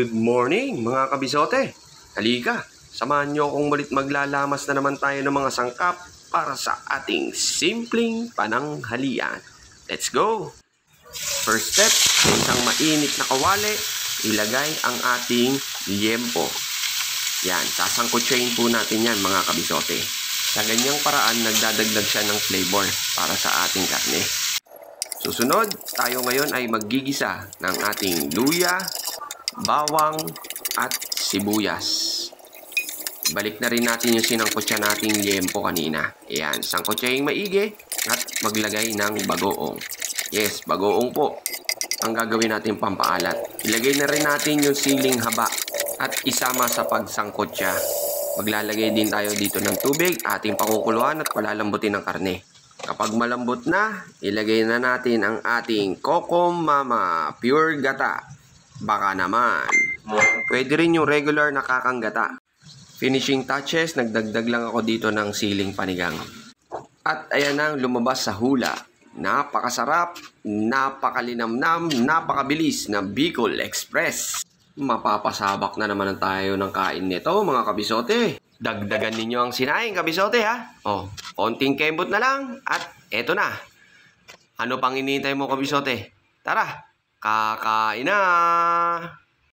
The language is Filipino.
Good morning mga kabisote! Halika, samahan nyo akong mulit maglalamas na naman tayo ng mga sangkap para sa ating simpleng pananghalian. Let's go! First step, sa isang mainit na kawali, ilagay ang ating liempo. Yan, sasangkutsahin po natin yan mga kabisote. Sa ganyang paraan, nagdadagdag siya ng flavor para sa ating karne. Susunod, tayo ngayon ay maggigisa ng ating luya, bawang at sibuyas. Balik na rin natin yung sinangkutsa nating liempo kanina. Ayan, sangkutsahin maigi at maglagay ng bagoong. Yes, bagoong po ang gagawin natin pampaalat. Ilagay na rin natin yung siling haba at isama sa pagsangkutsa. Maglalagay din tayo dito ng tubig, ating pakukuluan at palalambutin ng karne. Kapag malambot na, ilagay na natin ang ating Kokom Mama Pure Gata. Baka naman. Pwede rin yung regular na kakanggata. Finishing touches, nagdagdag lang ako dito ng siling panigang. At ayan ang lumabas sa hula. Napakasarap, napakalinamnam, napakabilis na Bicol Express. Mapapasabak na naman tayo ng kain nito mga kabisote. Dagdagan ninyo ang sinaing kabisote ha. Konting kembot na lang at eto na. Ano pang hinihintay mo kabisote? Tara! Kakain na!